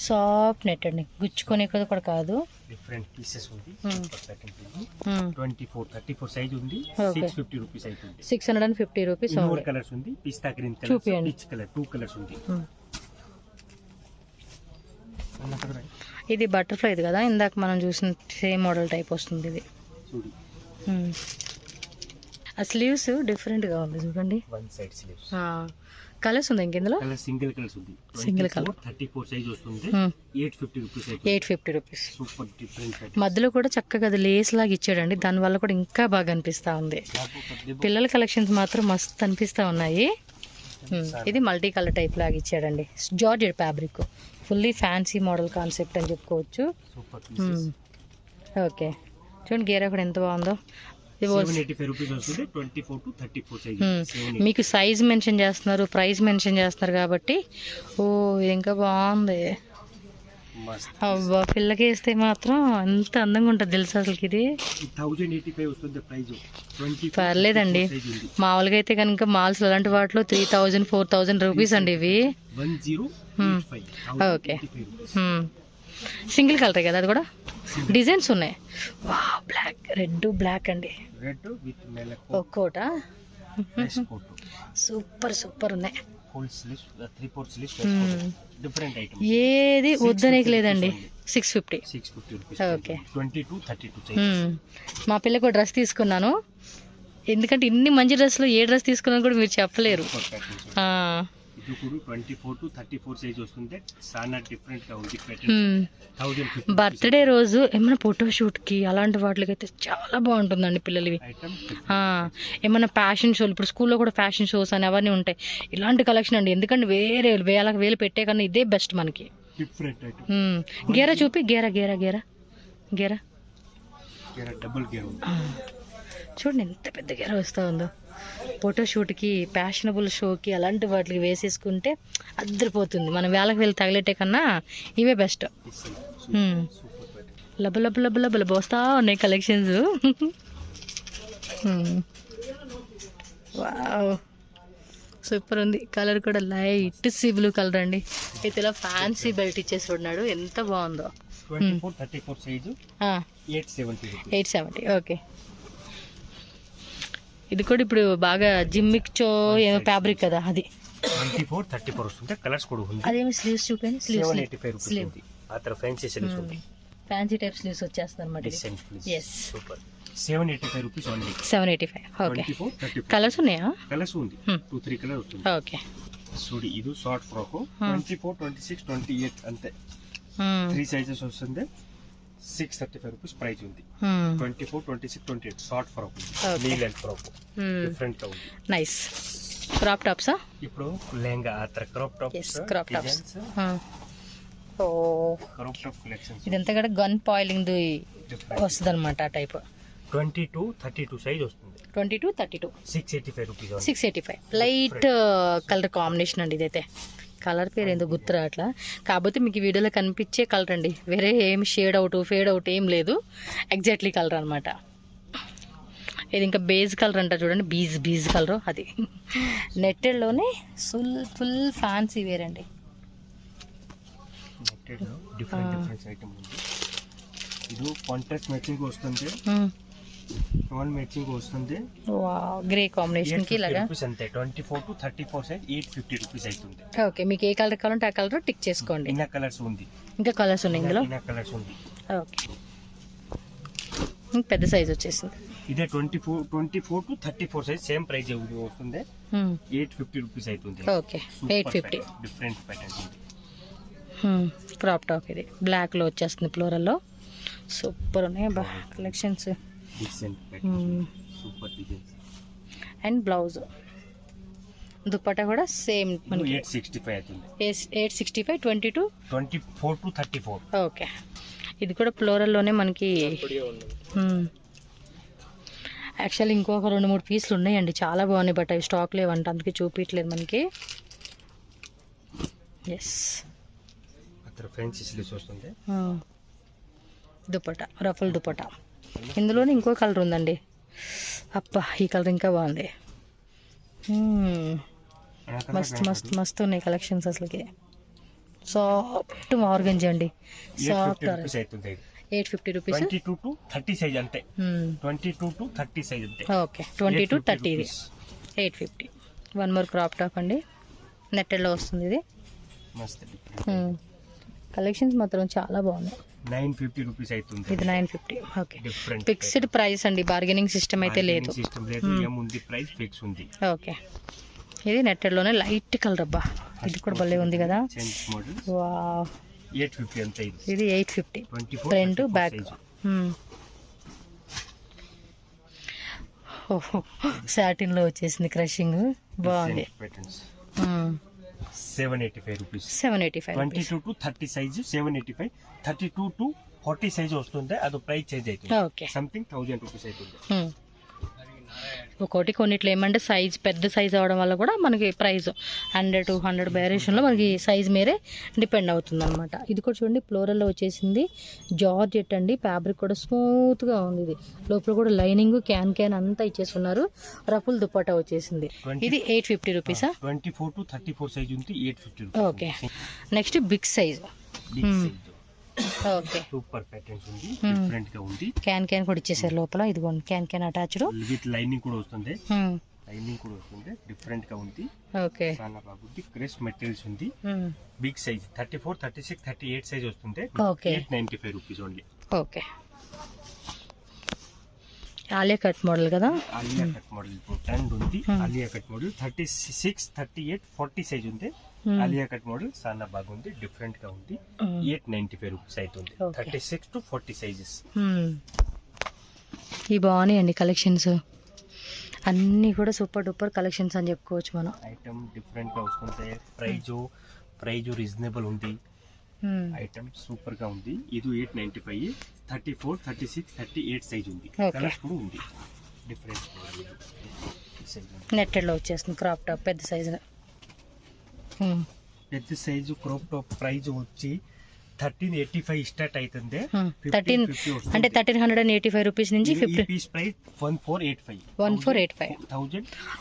సాఫ్ట్ నెట్ అండి, గుచ్చుకునే కూడా కాదు. డిఫరెంట్ పీసెస్ ఉంది. 24 34 సైజ్ ఉంది, 650 రూపీస్ అవుతుంది. 650 రూపీస్. 4 కలర్స్ ఉంది, పిస్తా green colour, peach colour, 2 colours ఉంది. ఇది బటర్ఫ్లై ఇది కదా, ఇందాక మనం చూసిన సేమ్ మోడల్ టైప్ వస్తుంది ఇది. ఆ స్లీవ్స్ డిఫరెంట్ గా ఉంది చూడండి. One side sleeves. కలర్స్ ఉంది ఇంకెందులో? కలర్ సింగిల్ కలర్స్ ఉంది. సింగిల్ కలర్ 34 సైజ్ వస్తుంది, 850 రూపీస్. 850 రూపీస్. Super different. మధ్యలో కూడా చక్కగా అది లేస్ లాగా ఇచ్చాడండి, దాని వల్ల కూడా ఇంకా బాగా అనిపిస్తా ఉంది. పిల్లల కలెక్షన్స్ మాత్రం మస్తు అనిపిస్తా ఉన్నాయి. ఇది మల్టీ కలర్ టైప్ లాగా ఇచ్చాడండి, georgette fabric, fully fancy model concept అని చెప్పుకోవచ్చు. ఓకే, చూడండి గేరా కూడా ఎంత బాగుందో. 785 రూపీస్ వస్తుంది, 24 to 34 సైజ్. మీకు సైజ్ మెన్షన్ చేస్తున్నారు, ప్రైస్ మెన్షన్ చేస్తున్నారు కాబట్టి. ఓ, ఇది ఇంకా బాగుంది. అబ్బా, పిల్లకి వేస్తే మాత్రం ఎంత అందంగా ఉంటుంది తెలుసు అసలుకి. ఇది 1085 వస్తుంది ప్రైస్. పర్లేదండి, మామూలుగా అయితే కనుక మాల్స్ అలాంటి వాటిలో 3000 4000 రూపీస్ అండి ఇవి. 1085. ఓకే, సింగిల్ కలర్ కదా అది కూడా. డిజైన్స్ ఉన్నాయి. వా, బ్లాక్, రెడ్ బ్లాక్ అండి, రెడ్ విత్ మెలక్ ఒక్కోట. కోట్. సూపర్ సూపర్ ఉన్నాయి. Full sleeves, 3/4 sleeves, different item. ఏది వద్దనేకి లేదండి. 650 రూపీస్. Okay, 22 32 size. మా పిల్లకు డ్రెస్ తీసుకున్నాను, ఎందుకంటే ఇన్ని మంచి డ్రెస్లు ఏ డ్రెస్ తీసుకున్నాను కూడా మీరు చెప్పలేరు. ఇది కూడా 24 to 34 సైజ్ వస్తుంది, చాలా డిఫరెంట్ గా ఉంది. బర్త్డే రోజు ఏమైనా ఫోటో షూట్ కి అలాంటి వాటికి అయితే చాలా బాగుంటుందండి పిల్లలవి. ఏమైనా ఫ్యాషన్ షోలు, ఇప్పుడు స్కూల్లో కూడా ఫ్యాషన్ షోస్ అని అవన్నీ ఉంటాయి. ఇలాంటి కలెక్షన్ అండి, ఎందుకంటే వేరే వేలు పెట్టే కన్నా ఇదే బెస్ట్ మనకి. గేరా చూపి, గేరా గేరా గేరా గేరా డబుల్ గేరా చూడండి ఎంత పెద్ద గేరా వస్తూ ఉందో. ఫోటోషూట్కి, ఫ్యాషనబుల్ షోకి అలాంటి వాటికి వేసేసుకుంటే అద్దరిపోతుంది. మనం వేలకు తగిలేటే కన్నా ఇవే బెస్ట్. లబ్బ లబ్బ లబ్బ లబ్బ లబ్బ వస్తా ఉన్నాయి కలెక్షన్స్. వావ్, సూపర్ ఉంది. కలర్ కూడా లైట్ సీ బ్లూ కలర్ అండి. అయితే ఇలా ఫ్యాన్సీ బెల్ట్ ఇచ్చేసి ఉన్నాడు, ఎంత బాగుందో. 870. ఓకే, ఇది కూడా ఇప్పుడు బాగా జిమ్మిక్చో ఏమో ఫ్యాబ్రిక్ కదా అది. 24 34 వస్తుంది, కలర్స్ కూడా ఉంది. అదేమి స్లీవ్స్ చూపండి. స్లీవ్స్ 785 రూపీస్ ఉంది. ఆ తర్వాత ఫ్యాన్సీ స్లీవ్స్ ఉంది, ఫ్యాన్సీ టైప్ స్లీవ్స్ వచ్చేస్తాయి అన్నమాట. yes, super. 785 rupees only. 785. Okay, colours ఉన్నాయా? కలర్స్ ఉంది, 2-3 కలర్ వస్తుంది. ఓకే, చూడి ఇది షార్ట్ ఫ్రాక్ 24 26 28 అంతే. 3 సైజెస్ వస్తుంది, 635 రూపీస్ ప్రైస్ ఉంది. 24 26 28 షార్ట్ ఫ్రాక్ ఉంది, నీ లెంత్ ఫ్రాక్, డిఫరెంట్ గా ఉంది. నైస్. క్రాప్ టాప్స్ ఇప్పుడు లెహంగా ఆత్ర క్రాప్ టాప్స్, క్రాప్ టాప్స్ ఓ క్రాప్ టాప్ కలెక్షన్స్ ఇదంతా కూడా గన్ పాయిలింగ్ వస్తుంది అనమాట ఆ టైప్. 22-32 సైజ్ వస్తుంది. 22-32 685 రూపీస్. 685 లైట్ కలర్ కాంబినేషన్ అండి. ఇదైతే కలర్ పేరు ఏందో గుర్తురా అట్లా, కాకపోతే మీకు వీడియోలో కనిపించే కలర్ అండి, వేరే ఏం షేడ్ అవుట్ ఫేడ్ అవుట్ ఏం లేదు, ఎగ్జాక్ట్లీ కలర్ అనమాట. ఇది ఇంకా బేజ్ కలర్ అంటారు చూడండి, బీజ్ కలర్ అది. నెట్టెడ్లోనే ఫుల్ ఫ్యాన్సీ వేర్ అండి. డిఫరెంట్ ఐటమ్ ఉంది. ఇది కాంట్రాస్ట్ మ్యాచింగ్ వస్తుంది, టోన్ మ్యాచింగ్ వస్తుంది. వావ్, గ్రే కాంబినేషన్ కి ఇలాగా అంతే. 24-34 సైజ్ 850 రూపీస్ అవుతుంది. ఓకే, మీకు ఏ కలర్ కావాలంటే ఆ కలర్ టిక్ చేసుకోండి. ఇన్న కలర్స్ ఉంది, ఇంకా కలర్స్ ఉన్నాయి ఇందులో. ఇన్న కలర్స్ ఉంది. ఓకే, పెద్ద సైజ్ వచ్చేసింది. ఇదే 24-34 సైజ్ సేమ్ ప్రైస్ వస్తుంది. 850 రూపీస్ అవుతుంది. ఓకే, 850. డిఫరెంట్ ప్యాటర్న్ ఉంది. క్రాప్ టాప్ ఇది బ్లాక్ లో వచ్చేస్తుంది, ఫ్లోరల్ లో. సూపర్ ఉన్నాయి బా collections. Decent pattern, super designs. And blouse dupatta కూడా సేమ్ మనకి 865 అవుతుంది. 865 24-34. ఓకే, ఇది కూడా ఫ్లోరల్ లోనే మనకి. యాక్చువల్లీ ఇంకొక 2-3 పీసులు ఉన్నాయండి, చాలా బాగున్నాయి, బట్ అవి స్టాక్ లేవంట, అందుకే చూపించలేదు మనకి. ఎస్, ఫ్యాన్సీ స్లీవ్స్ వస్తుంది. దుపట్టా రఫల్ దుపట్టా. ఇందులోనే ఇంకో కలర్ ఉందండి, అబ్బా ఈ కలర్ ఇంకా బాగుంది. మస్తు ఉన్నాయి కలెక్షన్స్ అసలుకి. సాఫ్ట్ ఆర్గంజీ అండి, సాఫ్ట్ 850 రూపీస్. 22-30 సైజ్ అంతే. 22-30 సైజ్ అంతే. ఓకే, 20-30 ఇది 850. వన్ మోర్ క్రాప్ టాప్ అండి, నెట్టెడ్లో వస్తుంది ఇది. మస్త్ కలెక్షన్స్ మాత్రం చాలా బాగున్నాయి. 950 రూపీస్ అవుతుంది. ఇది 950. ఓకే, ఫిక్స్డ్ ప్రైస్ అండి, బార్గెనింగ్ సిస్టమ్ అయితే లేదు. ప్రైస్ ఫిక్స్ ఉంది. ఓకే, ఇది నెట్టెడ్లోనే లైట్ కలర్. అబ్బా ఇది కూడా భలే ఉంది కదా. వావ్, 850 అంతే. ఇది 850 ఫ్రంట్ బ్యాక్. ఓహో, సాటిన్ లో వచ్చేసింది, క్రషింగ్ బాగుంది. 785 రూపీస్. 785. 22-30 సైజ్ 785. 32-40 సైజ్ వస్తుంది, అది ప్రైస్ చేంజ్ అవుతుంది. ఓకే, సంథింగ్ 1000 రూపీస్ అవుతుంది. ఒకటి కొన్నిట్లో ఏమంటే సైజ్ పెద్ద సైజ్ అవడం వల్ల కూడా మనకి ప్రైస్ 100-200 వేరియేషన్లో మనకి సైజ్ మీరే డిపెండ్ అవుతుంది అనమాట. ఇది కూడా చూడండి, ఫ్లోరల్లో వచ్చేసింది, జార్జెట్ అండి, ఫ్యాబ్రిక్ కూడా స్మూత్గా ఉంది. ఇది లోపల కూడా లైనింగ్ క్యాన్ అంతా ఇచ్చేస్తున్నారు. రఫుల్ దుపట్టా వచ్చేసింది. ఇది 850 రూపీసా. 24-34 సైజ్ ఉంది, 850. Okay, next big size. Okay, super patterns ఉంది, డిఫరెంట్ గా ఉంది. క్యాన్ కూడా ఇచ్చేసారు లోపల, ఇదిగోండి క్యాన్ అటాచ్డ్ విత్ లైనింగ్ కూడా వస్తుంది. డిఫరెంట్ గా ఉంది. ఓకే, చాలా బాగుంది. క్రేస్ మెటీరియల్స్ ఉంది. బిగ్ సైజ్ 34, 36, 38 సైజ్ వస్తుంది. 895 rupees only. Okay, Alia cut model కదా. ఆలియా కట్ మోడల్ ట్రెండ్ ఉంది. ఆలియా కట్ మోడల్ 36, 38, 40 సైజ్ ఉంది. ఆలియా కట్ మోడల్ చాలా బాగుంది, డిఫరెంట్ గా ఉంది. 895 రూపీస్ అవుతుంది. 36-40 సైజెస్. ఈ బాగున్నాయండి కలెక్షన్స్, అన్ని కూడా సూపర్ డూపర్ కలెక్షన్స్ అని చెప్పుకోవచ్చు మనం. ఐటమ్ డిఫరెంట్ గా వస్తుంది, ప్రైజ్ రీజనబుల్ ఉంది. ఐటమ్ సూపర్ గా ఉంది. ఇది 895. 34, 36, 38 సైజ్ ఉంది. కలర్స్ కూడా ఉంది, డిఫరెంట్ నెట్టెడ్ లో వచ్చేస్తుంది. క్రాప్ టాప్ పెద్ద సైజు. పెద్ద సైజు క్రాప్ టాప్ ప్రైజ్ వచ్చి 1385 స్టార్ట్ అవుతుంది. 13 అంటే 1385 రూపీస్ నుంచి 50 piece price 1485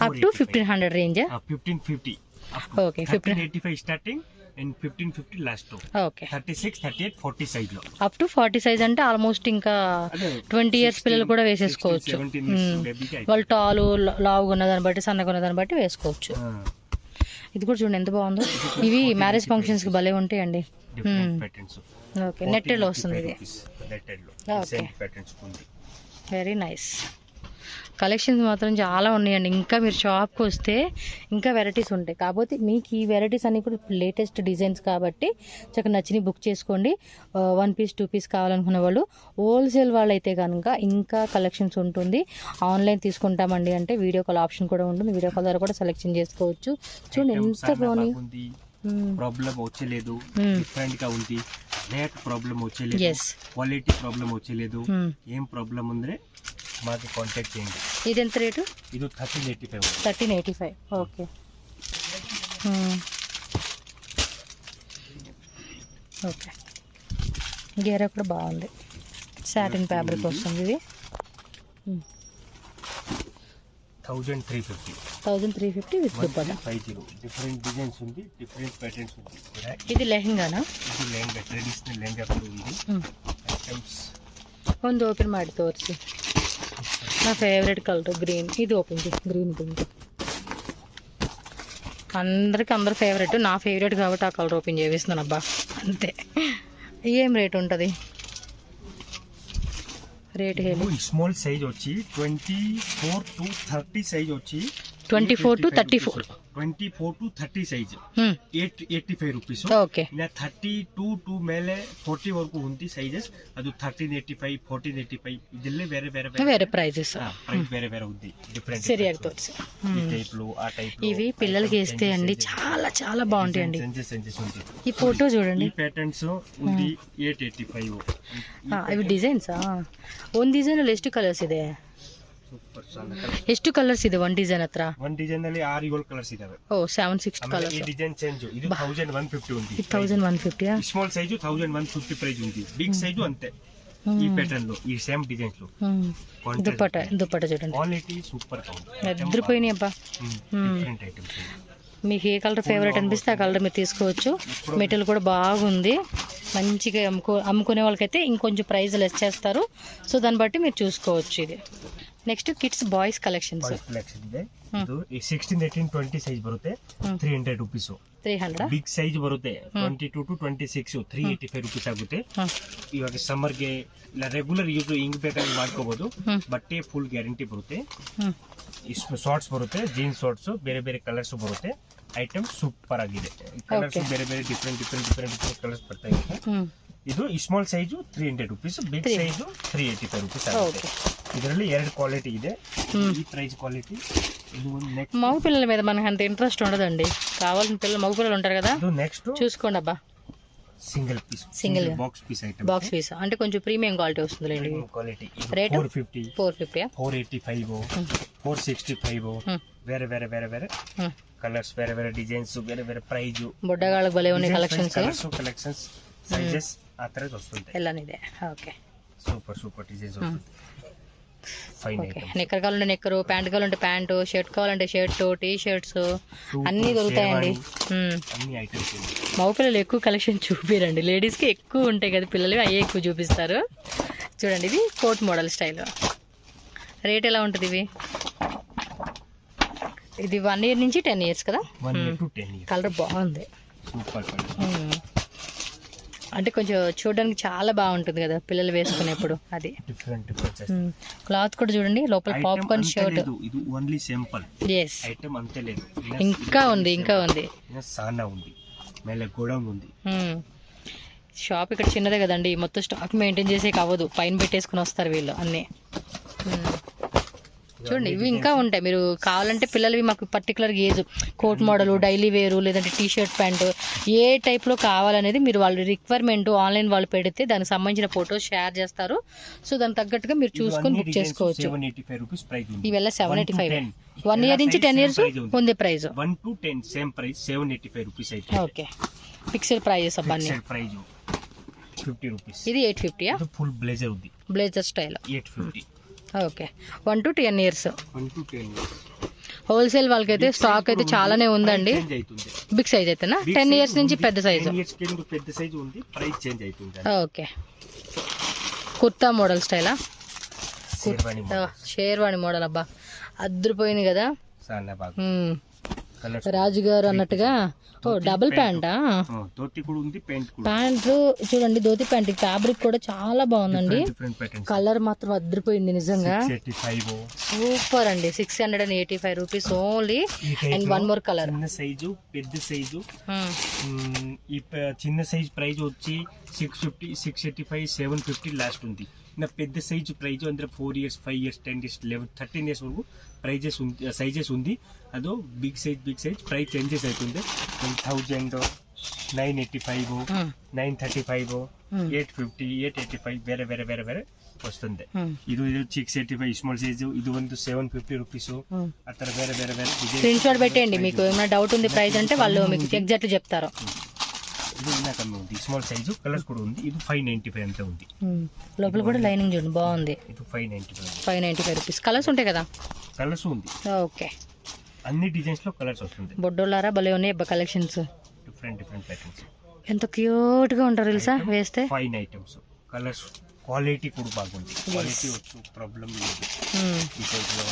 up to 1500 range. 1550. Okay, 1585 starting and 1550 last. Okay, 36, 38, 40 size లో అప్ టు 40 సైజ్ అంటే ఆల్మోస్ట్ ఇంకా 20 ఇయర్స్ పిల్లలు కూడా వేసేసుకోవచ్చు. వాళ్ళు టాలు లావుగా ఉన్న దాన్ని బట్టి సన్నగా ఉన్న దాన్ని బట్టి వేసుకోవచ్చు. ఇది కూడా చూడండి ఎంత బాగుందో. ఇవి మ్యారేజ్ ఫంక్షన్స్ కి భలే ఉంటాయండి. ఓకే, నెట్టెడ్లో వస్తుంది ఇది. Very nice. కలెక్షన్స్ మాత్రం చాలా ఉన్నాయండి. ఇంకా మీరు షాప్కి వస్తే ఇంకా వెరైటీస్ ఉంటాయి. కాకపోతే మీకు ఈ వెరైటీస్ అన్ని కూడా లేటెస్ట్ డిజైన్స్ కాబట్టి చక్కగా నచ్చినవి బుక్ చేసుకోండి. 1 పీస్ 2 పీస్ కావాలనుకున్న వాళ్ళు, హోల్సేల్ వాళ్ళు అయితే కనుక ఇంకా కలెక్షన్స్ ఉంటుంది. ఆన్లైన్ తీసుకుంటామండి అంటే వీడియో కాల్ ఆప్షన్ కూడా ఉంటుంది. వీడియో కాల్ ద్వారా కూడా సెలెక్షన్ చేసుకోవచ్చు. చూడండి ఎంత బాగుంది. ప్రాబ్లం వచ్చలేదు, డిఫరెంట్ గా ఉంది, రేట్ ప్రాబ్లం వచ్చలేదు, ఎస్ క్వాలిటీ ప్రాబ్లం వచ్చలేదు, ఏం ప్రాబ్లం ఉంದ್ರೆ మాకు కాంటాక్ట్ చేయండి. ఇది ఎంత రేటు? ఇది 1385. 1385. Okay okay. గేరా కూడా బాగుంది, సాటిన్ ఫ్యాబ్రిక్ వస్తుంది. ఇది 1350. 1350 విత్ దుపట్టా. 50 డిఫరెంట్ డిజైన్స్ ఉంది, డిఫరెంట్ ప్యాటర్న్స్ ఉంది. ఇది లెహంగానా? ಇದು ಲೆಹಂಗಾ, ಟ್ರೆಡಿಷನಲ್ ಲೆಹಂಗಾ ಕೂಡ ఉంది. ಐಟಮ್ಸ್ ಒಂದು ಓಪನ್ ಮಾಡಿ ತೋರಿಸಿ. నా ఫేవరెట్ కలర్ గ్రీన్. ఇది ఓపెన్ చేయి, గ్రీన్ పింక్. అందరు ఫేవరెట్, నా ఫేవరెట్ కాబట్టి ఆ కలర్ ఓపెన్ చేపిస్తున్నాను అబ్బా, అంతే. ఏం రేట్ ఉంటుంది? రేట్ స్మాల్ సైజ్ వచ్చి 24 to 30 సైజ్ వచ్చి 24 to 34. 24 to 30 size 85 rupees. Okay. 32 to ಮೇಲೆ 40 వరకు ఉంది సైజెస్. ಅದು 1385, 1485 ಇದೆಲ್ಲ ಬೇರೆ ಬೇರೆ వేరే ప్రైజెస్, ప్రైస్ ಬೇರೆ ಬೇರೆ ఉంది. డిఫరెంట్ సరియాಗಿ తోర్చి ఈ టైప్ లో ఆ టైప్ లో ఇవి పిల్లలకి వేస్తే అండి చాలా చాలా బాగుంటాయండి. సెంచెస్ ఉంది. ఈ ఫోటో చూడండి, ఈ ప్యాటర్న్స్ ఉంది 885. ఇవి ಡಿಸೈನ್ಸಾ? ಒಂದು ಡಿಸೈನಲ್ಲಿ ಎಷ್ಟು ಕಲರ್ಸ್ ಇದೆ? ಸೂಪರ್. ಎಷ್ಟು ಕಲರ್ಸ್ ಇದೆ ಒಂದು ಡಿಸೈನ್ ಹತ್ರ? ಒಂದು ಡಿಸೈನ್ ಅಲ್ಲಿ 6-7 ಕಲರ್ಸ್ ಇದಾವೆ. ಓ 7-6 ಕಲರ್ಸ್. ಈ ಡಿಸೈನ್ ಚೇಂಜ್. ಇದು 1150 ఉంది. 1150. స్మాల్ సైజు 1150 ప్రైస్ ఉంది. బిగ్ సైజు అంతే. ఈ ప్యాటర్న్ లో ఈ సేమ్ డిజైన్స్ లో దుపట్టా చూడండి, క్వాలిటీ సూపర్ గా ఉంది. ఎదిరిపోయినాయి అబ్బా. Different items. మీకు ఏ కలర్ ఫేవరెట్ అనిపిస్తే ఆ కలర్ మీరు తీసుకోవచ్చు. మెటీరియల్ కూడా బాగుంది, మంచిగా అమ్ముకునే వాళ్ళకైతే ఇంకొంచెం ప్రైస్ లెస్ చేస్తారు. సో దాన్ని బట్టి మీరు చూసుకోవచ్చు. ఇది నెక్స్ట్ కిడ్స్ బాయ్స్ కలెక్షన్స్. ಇದೆ. ಇದು 16, 18, 20 ಸೈಜ್ ಬರುತ್ತೆ. 300 ರೂಪೀಸ್. 300. ಬಿಗ್ ಸೈಜ್ ಬರುತ್ತೆ 22 to 26, 385 ರೂಪೀಸ್ ಆಗುತ್ತೆ. ಇವಾಗ ಸಮ್ಮರ್ ಗೆ ಇಲ್ಲ ರೆಗ್ಯುಲರ್ ಯೂಸ್ ಹಿಂಗ್ ಬೇಕಾದ್ರೆ ಮಾಡ್ಕೋಬಹುದು. ಬಟ್ಟೆ ಫುಲ್ ಗ್ಯಾರಂಟಿ ಬರುತ್ತೆ. ಶಾರ್ಟ್ಸ್ ಬರುತ್ತೆ, ಜೀನ್ಸ್ ಶಾರ್ಟ್ಸ್, ಬೇರೆ ಬೇರೆ ಕಲರ್ಸ್ ಬರುತ್ತೆ. ಐಟಮ್ ಸೂಪರ್ ಆಗಿದೆ. ಕಲರ್ಸ್ ಬೇರೆ ಬೇರೆ ಡಿಫರೆಂಟ್ ಕಲರ್ಸ್ ಬರ್ತಾ ಇದೆ. ಇದು small size 300 rupees, big size 385 rupees ಆಗುತ್ತೆ. ಇದರಲ್ಲಿ 2 ಕ್ವಾಲಿಟಿ ಇದೆ. ఈ ప్రైస్ క్వాలిటీ. మగ పిల్లల మీద మనకు అంత ఇంట్రెస్ట్ ఉండదండి, కావాల్సిన పిల్లలు మగ పిల్లలు ఉంటారు కదా, నెక్స్ట్ చూసుకోండి అబ్బా. Single piece, single box piece item, box piece అంటే కొంచెం ప్రీమియం క్వాలిటీ వస్తుంది అండి. Quality rate 450, 485, 465. వేరే వేరే వేరే వేరే కలర్స్, వేరే వేరే డిజైన్స్, వేరే వేరే ప్రైజ్. బుడ్డగాళ్ళకి భలే ఉన్నాయి కలెక్షన్స్, సైజెస్ ఆ తరహా వస్తుంటాయి. ಎಲ್ಲಾನಿದೆ. ఓకే, సూపర్ డిజైన్స్ వస్తుంది. Fine item. నిక్కర్ కావాలంటే నిక్కరు, ప్యాంట్ కావాలంటే ప్యాంటు, షర్ట్ కావాలంటే షర్టు, టీ షర్ట్స్ అన్నీ దొరుకుతాయండి. అన్ని ఐటమ్స్. మగ పిల్లలు ఎక్కువ కలెక్షన్ చూపిరండి, లేడీస్కి ఎక్కువ ఉంటాయి కదా పిల్లలు, అవి ఎక్కువ చూపిస్తారు. చూడండి, ఇది కోట్ మోడల్ స్టైల్. రేట్ ఎలా ఉంటుంది ఇవి? ఇది 1 year నుంచి 10 years కదా. 1 year to 10 years. కలర్ బాగుంది, సూపర్. అంటే కొంచెం చూడడానికి చాలా బాగుంటుంది కదా పిల్లలు వేసుకునేప్పుడు. అది డిఫరెంట్ క్లాత్ కూడా చూడండి, లోపల పాప్కార్న్ షర్ట్. ఇది ఓన్లీ సింపుల్ ఎస్, ఐటమ్ అంతే లేదు. ఇంకా ఉంది సానా ఉంది, మేలే గోడౌన్ ఉంది. షాప్ ఇక్కడ చిన్నదే కదండి, మొత్తం స్టాక్ మెయింటైన్ చేసే అవ్వదు, పైన పెట్టేసుకుని వస్తారు వీళ్ళు అన్నీ. చూడండి, ఇవి ఇంకా ఉంటాయి. మీరు కావాలంటే పిల్లలవి మాకు particular age, coat model, daily wear, లేదంటే టీ షర్ట్, ప్యాంటు, ఏ టైప్లో కావాలనేది మీరు వాళ్ళ రిక్వైర్మెంట్ ఆన్లైన్ వాళ్ళు పెడితే దానికి సంబంధించిన ఫోటోస్ షేర్ చేస్తారు. సో దానికి తగ్గట్టుగా మీరు చూసుకొని బుక్ చేసుకోవచ్చు. ఇవెల్ల 785, 1 year నుంచి 10 years ఉంది price. 1 to 10 same price, 785 rupees అయితే. ఓకే, ఫిక్స్డ్ ప్రైజెస్ అబ్బాయి. Fixed price 50 rupees. ఇది 850. ఇది ఫుల్ బ్లేజర్ ఉంది, blazer style. 850. Okay, 1 to 10 years. 1 to 10 years. Wholesale వాళ్ళకైతే స్టాక్ అయితే చాలానే ఉందండి. బిగ్ సైజ్ అయితేనా? 10 years నుంచి పెద్ద సైజు. పెద్ద సైజు ఉంది, ప్రైస్ చేంజ్ అవుతుంది. ఓకే, కుర్తా మోడల్ స్టైలా? షేర్వాణి మోడల్ అబ్బా, అద్దరిపోయింది కదా. రాజుగారు అన్నట్టుగా. ఓ డబుల్ ప్యాంటా? ప్యాంట్ చూడండి, ధోతి ప్యాంట్ ఫ్యాబ్రిక్ కూడా చాలా బాగుందండి. కలర్ మాత్రం అద్దరిపోయింది నిజంగా, సూపర్ అండి. 685 rupees only. And 1 more colour. చిన్న సైజు, పెద్ద సైజు. ఈ చిన్న సైజ్ ప్రైస్ వచ్చి 650, 685, 750 లాస్ట్ ఉంది. నా పెద్ద సైజు ప్రైజ్ ಅಂದ್ರೆ 4 ఇయర్స్ 5 ఇయర్స్ 10 ఇయర్స్ 11 13 ఇయర్స్ వరకు ప్రైజెస్ ఉంది సైజెస్ ఉంది. ಅದು బిగ్ సైజ్ ప్రైస్ చేంజెస్ అవుతుంది. 1000 985 935 850 885 ಬೇರೆ ಬೇರೆ ಬೇರೆ ಬೇರೆ వస్తుంది. ಇದು 685 స్మాల్ సైజు, ఇది ಒಂದು 750 రూపీస్. ఆ తర్వాత ಬೇರೆ ಬೇರೆ ಬೇರೆ స్క్రీన్ షాట్ పెట్టండి. మీకు ఏమైనా డౌట్ ఉంది ప్రైస్ అంటే వాళ్ళు మీకు ఎగ్జాక్ట్ చెప్తారు. ఇది ఇంకా కమ్మి ఉంది. స్మాల్ సైజు కలర్స్ కూడా ఉంది. ఇది 595 అంతే ఉంది. లోపల కూడా లైనింగ్ చూడండి బాగుంది. ఇది 595 రూపీస్. కలర్స్ ఉంటాయి కదా? కలర్స్ ఉంది. ఓకే, అన్ని డిజైన్స్ లో కలర్స్ వస్తుంది. బొడ్డోలారా భలే ఉన్నాయి అబ్బా కలెక్షన్స్. డిఫరెంట్ ప్యాటర్న్స్ ఎంత క్యూట్ గా ఉంటారు తెలుసా వేస్తే. ఫైన్ ఐటమ్స్, కలర్స్ క్వాలిటీ కూడా బాగుంది. క్వాలిటీ వచ్చు ప్రాబ్లం లేదు. ఈ సైజ్ లో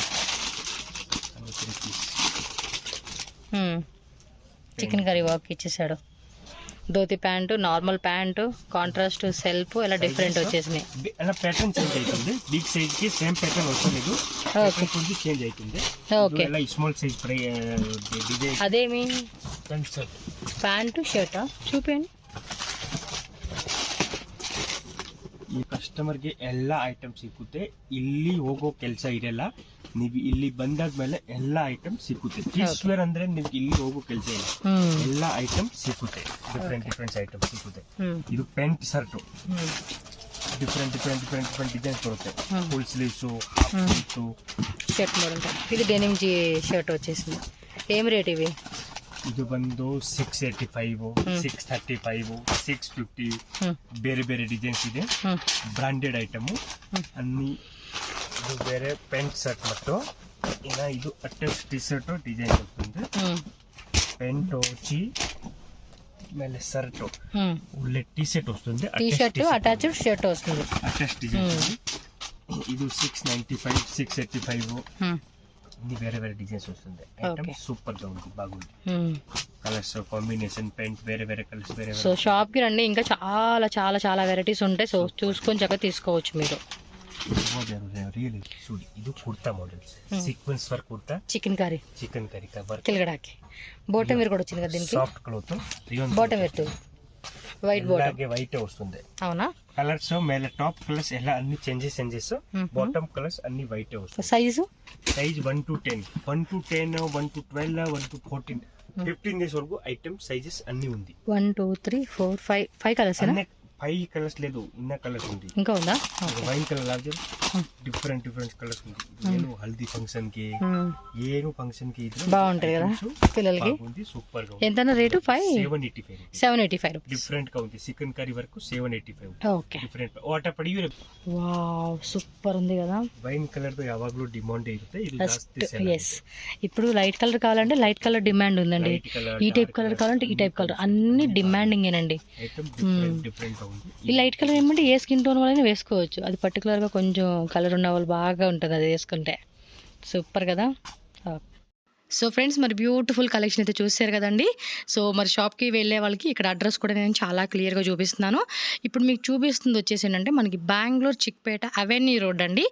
చికెన్ కర్రీ వర్క్ ఇచ్చేసాడు. Dhoti pant, normal pant, contrast self ఇలా డిఫరెంట్ వచ్చేసినాయి. అలా ప్యాటర్న్ చేంజ్ అవుతుంది. బిగ్ సైజ్ కి సేమ్ ప్యాటర్న్ వస్తుంది. కొంచెం చేంజ్ అవుతుంది. ఓకే, ఇలా స్మాల్ సైజ్ డిజైన్. అదేమి ప్యాంటు షర్టా చూపించండి. ಈ ಕಸ್ಟಮರ್ಗೆ ಎಲ್ಲ ಐಟಮ್ ಸಿಕ್ಕುತ್ತೆ. ಇಲ್ಲಿ ಹೋಗೋ ಕೆಲಸ ಇರಲ್ಲ. ನೀವು ಇಲ್ಲಿ ಬಂದಾದ್ಮೇಲೆ ಎಲ್ಲ ಐಟಮ್ ಸಿಕ್ಕುತ್ತೆ. ಕಿಡ್ಸ್ ವೇರ್ ಅಂದ್ರೆ ನಿಮ್ಗೆ ಇಲ್ಲಿ ಹೋಗೋ ಕೆಲಸ ಇಲ್ಲ. ಎಲ್ಲ ಐಟಮ್ ಸಿಕ್ಕುತ್ತೆ. ಡಿಫರೆಂಟ್ ಐಟಮ್ ಸಿಕ್ಕುತ್ತೆ. ಇದು ಪ್ಯಾಂಟ್ ಶರ್ಟ್ ಡಿಫರೆಂಟ್ ಡಿಸೈನ್ಸ್ ಬರುತ್ತೆ. Full sleeves, half sleeves, shirt model. ఇది డెనిమ్ షర్ట్ వచ్చేసింది. ఏం రేట్ ఇవి? ಇದು ಬಂದು 685 635 650 ಬೇರೆ ಬೇರೆ ಡಿಸೈನ್ಸ್ ಇದೆ. ಬ್ರಾಂಡೆಡ್ ಐಟಮ್ ಅన్ని. ಇದು ಬೇರೆ ಪ್ಯಾಂಟ್ ಶರ್ಟ್ ಮತ್ತು ಈಗ ಇದು ಅಟ್ಯಾಚ್ ಟಿ ಶರ್ಟ್ ಡಿಸೈನ್ వస్తుంది. ಪ್ಯಾಂಟ್ వచ్చి ಮೇಲೆ ಶರ್ಟ್ ಒಳ್ಳೆ ಟಿ ಶರ್ಟ್ వస్తుంది. టీ షర్ట్ అటాచ్డ్ షర్ట్ వస్తుంది. అటాచ్ డిజైన్ ఇది 695 685 అన్ని వేరే వేరే డిజైన్స్ వస్తుంది. ఐటమ్ సూపర్ గా ఉంది, బాగుంది. కలర్స్ కాంబినేషన్, పెయింట్ వేరే వేరే కలర్స్ వేరే. సో షాప్ కి రండి, ఇంకా చాలా చాలా చాలా వెరైటీస్ ఉంటాయి. సో చూసుకొని చక్కగా తీసుకోవచ్చు మీరు. రియల్లీ చూడు, ఇది kurta models, sequence work kurta, chikankari కవర్ కిలగడాకి. బాటమ్ వేర్ కూడా వచ్చింది కదా దీనికి. Soft cloth bottom wear white bottom white వస్తుంది. అవునా? కలర్స్ మేల టాప్ కలర్స్ ఎలా అన్ని చేంజెస్ బాటమ్ కలర్స్ అన్ని వైట్ వస్తుంది. Size 1 to 10 1 to 10 1 to 12 1 to 14 15 days వరకు ఐటమ్ సైజెస్ అన్ని ఉంది. 1 2 3 4 5 కలర్స్. 5 కలర్స్ లేదు, ఇన్న కలర్స్ ఉంది. ఇంకా ఉందా? వైన్ కలర్ లాగా డిఫరెంట్ కలర్స్ ఉంది. నేను హల్దీ ఫంక్షన్ కి ఏను ఫంక్షన్ కి బాగుంటాయి కదా పిల్లలకి. సూపర్ గా. ఎంత రేటు? 785 రూపీస్. డిఫరెంట్ గా ఉంది. చికెన్ కర్రీ వరకు 785. ఓకే, డిఫరెంట్ వాట పడి. వావ్, సూపర్ ఉంది కదా. వైన్ కలర్ తో యావాగ్లో డిమాండ్ అయితే ఇది జాస్తి సేల్. yes, ఇప్పుడు లైట్ కలర్ కావాలంటే లైట్ కలర్ డిమాండ్ ఉందండి. ఈ టైప్ కలర్ కావాలంటే ఈ టైప్ కలర్, అన్ని డిమాండింగ్ ఏనండి. డిఫరెంట్ గా ఉంది. ఈ లైట్ కలర్ ఏమంటే ఏ స్కిన్ టోన్ వాళ్ళని వేసుకోవచ్చు. అది పర్టికులర్ గా కొంచెం కలర్ ఉన్న వాళ్ళు బాగా ఉంటుంది అది వేసుకుంటే. సూపర్ కదా. సో ఫ్రెండ్స్, మరి బ్యూటిఫుల్ కలెక్షన్ అయితే చూసారు కదండి. సో మరి షాప్కి వెళ్ళే వాళ్ళకి ఇక్కడ అడ్రస్ కూడా నేను చాలా క్లియర్గా చూపిస్తున్నాను. ఇప్పుడు మీకు చూపిస్తుంది వచ్చేసి ఏంటంటే మనకి బెంగళూరు చిక్పేట అవెన్యూ రోడ్ అండి.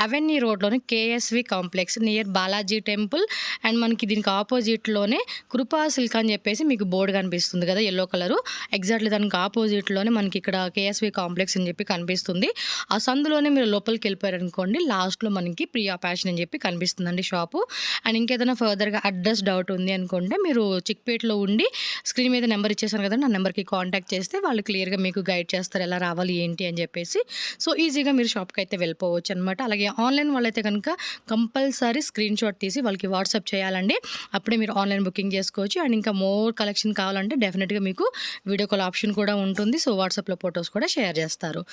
అవెన్యూ రోడ్లోని KSV complex near Balaji temple. And మనకి దీనికి ఆపోజిట్లోనే కృపా సిల్క్ అని చెప్పేసి మీకు బోర్డు కనిపిస్తుంది కదా, ఎల్లో కలరు. ఎగ్జాక్ట్లీ దానికి ఆపోజిట్లోనే మనకి ఇక్కడ కేఎస్వి కాంప్లెక్స్ అని చెప్పి కనిపిస్తుంది. ఆ సందులోనే మీరు లోపలికి వెళ్ళిపోయారనుకోండి, లాస్ట్లో మనకి ప్రియా ఫ్యాషన్ అని చెప్పి కనిపిస్తుందండి షాపు. అండ్ ఇంకేదైనా ఫర్దర్ అడ్రస్ డౌట్ ఉంది అనుకుంటే మీరు చిక్పేటలో ఉండి స్క్రీన్ మీద నెంబర్ ఇచ్చేసాను కదా, నా నెంబర్కి కాంటాక్ట్ చేస్తే వాళ్ళు క్లియర్గా మీకు గైడ్ చేస్తారు ఎలా రావాలి ఏంటి అని చెప్పేసి. సో ఈజీగా మీరు షాప్కి అయితే వెళ్ళిపోవచ్చు అనమాట. అలాగే ఆన్లైన్ వాళ్ళైతే కనుక కంపల్సరీ స్క్రీన్ షాట్ తీసి వాళ్ళకి వాట్సాప్ చేయాలండి. అప్పుడే మీరు ఆన్లైన్ బుకింగ్ చేసుకోవచ్చు. అండ్ ఇంకా మోర్ కలెక్షన్ కావాలంటే డెఫినెట్గా మీకు వీడియో కాల్ ఆప్షన్ కూడా ఉంటుంది. సో వాట్సాప్లో ఫొటోస్ కూడా షేర్ చేస్తారు.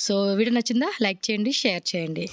సో వీడియో నచ్చిందా? లైక్ చేయండి, షేర్ చేయండి.